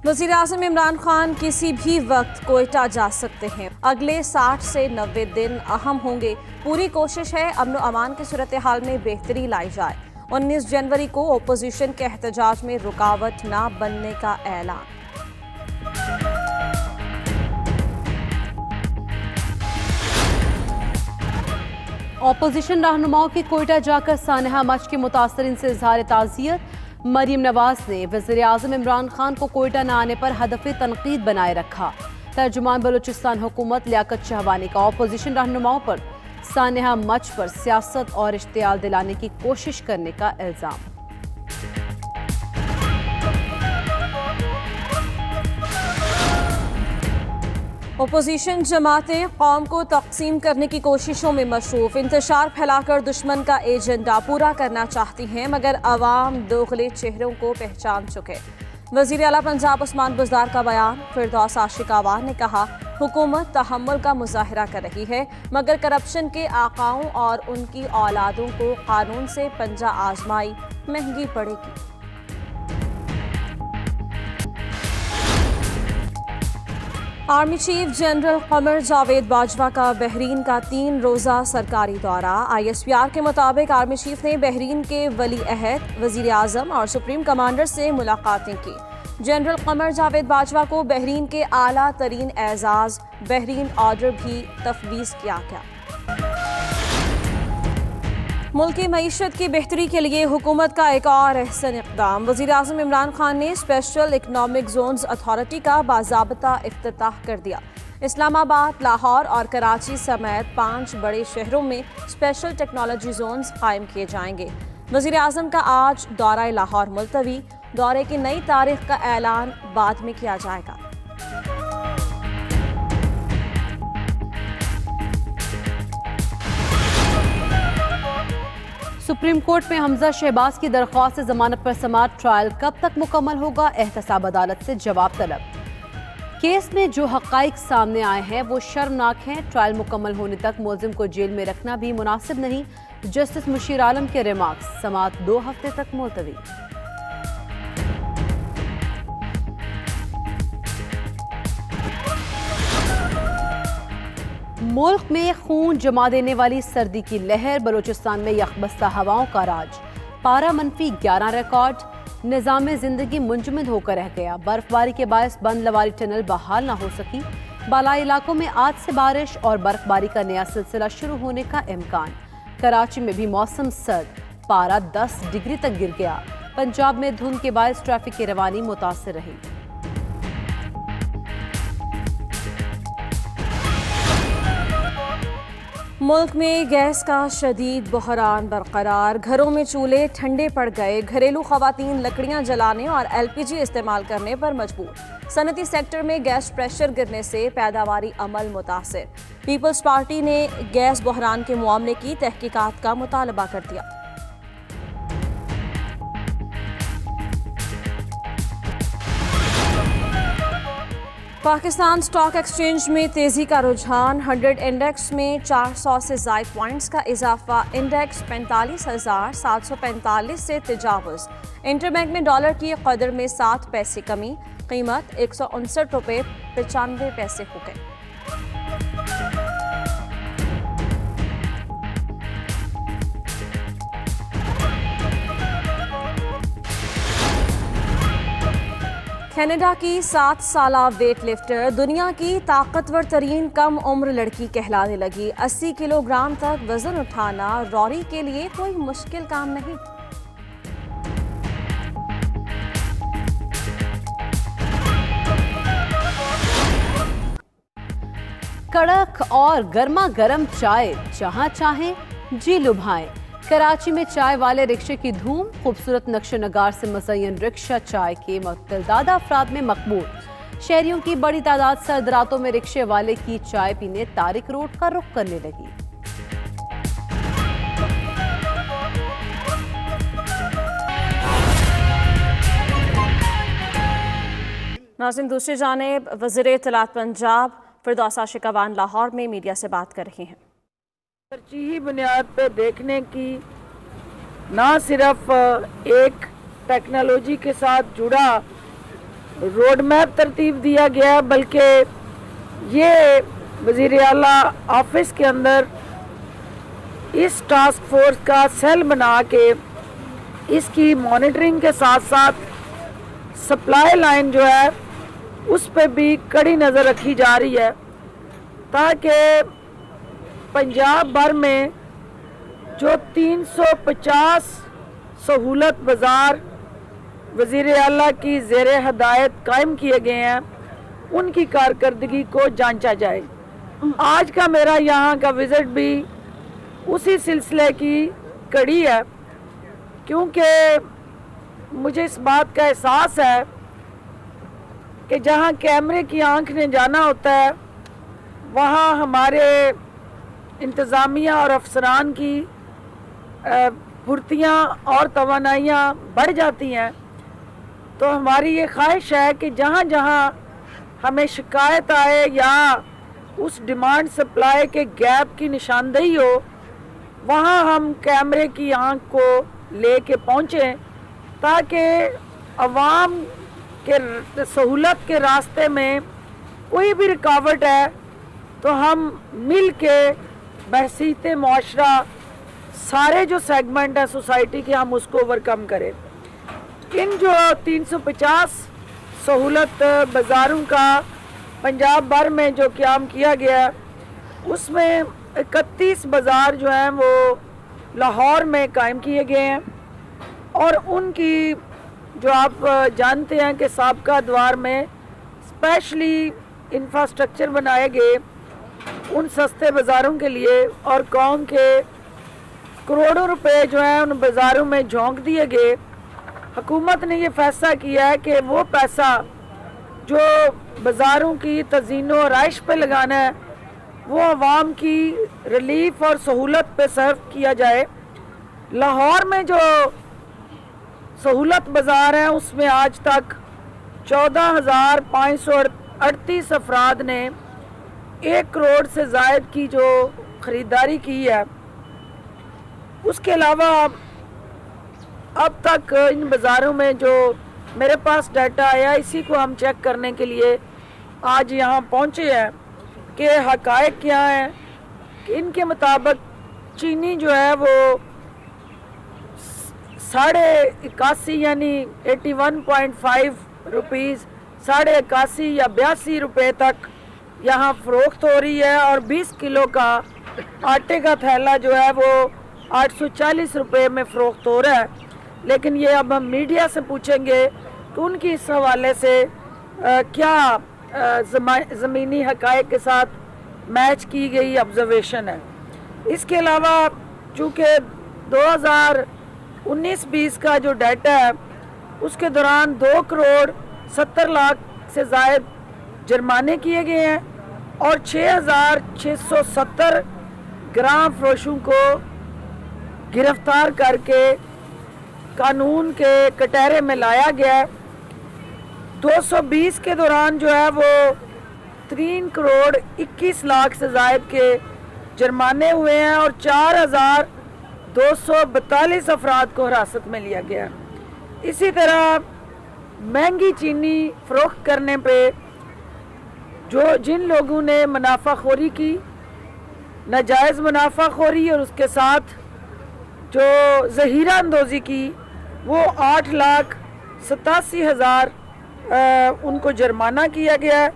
वज़ीर आज़म इमरान खान किसी भी वक्त कोयटा जा सकते हैं। अगले 60 से 90 दिन अहम होंगे। पूरी कोशिश है अमन व अमान की सूरत हाल में बेहतरी लाई जाए। 19 जनवरी को अपोजिशन के एहतजाज में रुकावट न बनने का ऐलान। अपोजिशन रहनुमाओं की कोयटा जाकर सानहा मच के मुतासरीन से इजहार ताज़ियत। मरीम नवाज ने वज़ीर आज़म इमरान खान को कोयटा न आने पर हदफ़ तनकीद बनाए रखा। तर्जुमान बलूचिस्तान हुकूमत लियाकत शहबानी का अपोजिशन रहनुमाओं पर सानहा मच पर सियासत और इश्तियाल दिलाने की कोशिश करने का इल्ज़ाम। अपोजिशन जमातें कौम को तक़सीम करने की कोशिशों में मशरूफ़। इंतशार फैलाकर दुश्मन का एजेंडा पूरा करना चाहती हैं, मगर अवाम दोगले चेहरों को पहचान चुके। वज़ीर आला पंजाब उस्मान बुज़दार का बयान। फिरदौस आशिकावान ने कहा, हुकूमत तहम्मुल का मुज़ाहिरा कर रही है, मगर करप्शन के आकाओं और उनकी औलादों को कानून से पंजा आजमाई महंगी पड़ेगी। Army chief general Qamar Javed Bajwa का बहरीन का 3 रोज़ा सरकारी दौरा। ISPR के मुताबिक आर्मी चीफ ने बहरीन के वली अहद, वज़ीर आज़म और सुप्रीम कमांडर से मुलाकातें की। जनरल कमर जावेद बाजवा को बहरीन के आला तरीन एजाज़ बहरीन ऑर्डर भी तफवीज़ किया गया। मुल्क की मईशत की बेहतरी के लिए हुकूमत का एक और अहसन इक़दाम। वज़ीर आज़म इमरान खान ने स्पेशल इकनॉमिक जोन्स अथॉरिटी का बाज़ाब्ता इफ्तिताह कर दिया। इस्लामाबाद, लाहौर और कराची समेत 5 बड़े शहरों में स्पेशल टेक्नोलॉजी जोन्स कायम किए जाएंगे। वज़ीर आज़म का आज दौरा लाहौर मुलतवी। दौरे की नई तारीख का ऐलान बाद में किया जाएगा। सुप्रीम कोर्ट में हमजा शहबाज की दरख्वास्त जमानत पर समाअत ट्रायल कब तक मुकम्मल होगा, एहतसाब अदालत से जवाब तलब। केस में जो हक़ाइक़ सामने आए हैं वो शर्मनाक हैं। ट्रायल मुकम्मल होने तक मुलज़िम को जेल में रखना भी मुनासिब नहीं। जस्टिस मुशीर आलम के रिमार्क्स। समाअत 2 हफ्ते तक मुलतवी। मुल्क में खून जमा देने वाली सर्दी की लहर। बलूचिस्तान में यकबस्ता हवाओं का राज। पारा -11 रिकॉर्ड। निज़ाम ज़िंदगी मुंजमद होकर रह गया। बर्फबारी के बायस बंद लवारी टनल बहाल न हो सकी। बालाई इलाकों में आज से बारिश और बर्फबारी का नया सिलसिला शुरू होने का इम्कान। कराची में भी मौसम सर्द। पारा 10 डिग्री तक गिर गया। पंजाब में धुंध के बायस ट्रैफिक की रवानी मुतासिर रही। मुल्क में गैस का शदीद बहरान बरकरार। घरों में चूल्हे ठंडे पड़ गए। घरेलू खवातीन लकड़ियां जलाने और LPG इस्तेमाल करने पर मजबूर। सनती सेक्टर में गैस प्रेशर गिरने से पैदावारी अमल मुतासिर। पीपल्स पार्टी ने गैस बहरान के मुआमले की तहकीकात का मुतालबा कर दिया। पाकिस्तान स्टॉक एक्सचेंज में तेजी का रुझान। 100 इंडेक्स में 400 से ज़ायद पॉइंट्स का इजाफा। इंडेक्स 45,745 से तजावुज़। इंटरबैंक में डॉलर की कदर में 7 पैसे कमी। कीमत 159 रुपये 95 पैसे हो गई। कनाडा की 7 साला वेट लिफ्टर दुनिया की ताकतवर तरीन कम उम्र लड़की कहलाने लगी। 80 किलोग्राम तक वजन उठाना रॉरी के लिए कोई मुश्किल काम नहीं। कड़क और गर्मा गर्म चाय जहां चाहें जी लुभाएं। कराची में चाय वाले रिक्शे की धूम। खूबसूरत नक्शो नगार से मज़य्यन रिक्शा चाय के मुतअद्दिद अफराद में मकबूल। शहरियों की बड़ी तादाद सर्द रातों में रिक्शे वाले की चाय पीने तारिक रोड का रुख करने लगी। नाज़रीन, दूसरी जानिब वज़ीर इत्तलात पंजाब फिरदौस आशिकावान लाहौर में मीडिया से बात कर रही हैं। तरजीही बुनियाद पर देखने की ना सिर्फ एक टेक्नोलॉजी के साथ जुड़ा रोड मैप तरतीब दिया गया, बल्कि ये वज़ीर आला ऑफिस के अंदर इस टास्क फोर्स का सेल बना के इसकी मॉनिटरिंग के साथ साथ सप्लाई लाइन जो है उस पर भी कड़ी नज़र रखी जा रही है, ताकि पंजाब भर में जो 350 सहूलत बाज़ार वज़ीर आला की ज़ेर हदायत कायम किए गए हैं उनकी कारकर्दगी को जांचा जाए। आज का मेरा यहाँ का विज़िट भी उसी सिलसिले की कड़ी है, क्योंकि मुझे इस बात का एहसास है कि जहाँ कैमरे की आंख ने जाना होता है वहाँ हमारे इंतज़ामिया और अफसरान की फुर्तियाँ और तवानाइयाँ बढ़ जाती हैं। तो हमारी ये ख्वाहिश है कि जहाँ जहाँ हमें शिकायत आए या उस डिमांड सप्लाई के गैप की निशानदेही हो, वहाँ हम कैमरे की आंख को लेके पहुँचें, ताकि अवाम के सहूलत के रास्ते में कोई भी रुकावट है तो हम मिल के बहसीत मुआशरा सारे जो सेगमेंट है सोसाइटी के हम उसको ओवरकम करें। इन जो 350 सहूलत बाज़ारों का पंजाब भर में जो क़याम किया गया उसमें 31 बाज़ार जो हैं वो लाहौर में कायम किए गए हैं, और उनकी जो आप जानते हैं कि साबका द्वार में स्पेशली इंफ्रास्ट्रक्चर बनाए गए उन सस्ते बाज़ारों के लिए, और कौम के करोड़ों रुपए जो हैं उन बाज़ारों में झोंक दिए गए। हुकूमत ने ये फैसला किया है कि वो पैसा जो बाज़ारों की तज़ीन व आराइश पे लगाना है वो अवाम की रिलीफ और सहूलत पे सर्व किया जाए। लाहौर में जो सहूलत बाज़ार हैं उसमें आज तक 14,538 अफराद ने 1 करोड़ से ज़ायद की जो ख़रीदारी की है। उसके अलावा अब तक इन बाज़ारों में जो मेरे पास डाटा आया इसी को हम चेक करने के लिए आज यहाँ पहुँचे हैं कि हक़ाइक़ क्या हैं। कि इनके मुताबिक चीनी जो है वो 81.5 यानी 81.5 रुपीज़ 81.5 या 82 रुपये तक यहाँ फ़रोख्त हो रही है, और 20 किलो का आटे का थैला जो है वो 840 रुपये में फ़रोख्त हो रहा है। लेकिन ये अब हम मीडिया से पूछेंगे कि उनकी इस हवाले से क्या ज़मीनी हक़ाइक़ के साथ मैच की गई ऑब्ज़र्वेशन है। इसके अलावा चूँकि 2019-20 का जो डाटा है उसके दौरान 2 करोड़ 70 लाख से ज़ायद जुर्माने किए गए हैं, और 6,670 ग्राम फरोशों को गिरफ्तार करके कानून के कटहरे में लाया गया है। 220 के दौरान जो है वो 3 करोड़ 21 लाख से ज़ायद के जुर्माने हुए हैं, और 4,242 अफराद को हिरासत में लिया गया। इसी तरह महंगी चीनी फ़रोख्त करने पे जिन लोगों ने मुनाफाखोरी की, नाजायज़ मुनाफाखोरी और उसके साथ जो ज़हीरा अंदोज़ी की, वो 8,87,000 उनको जुर्माना किया गया है।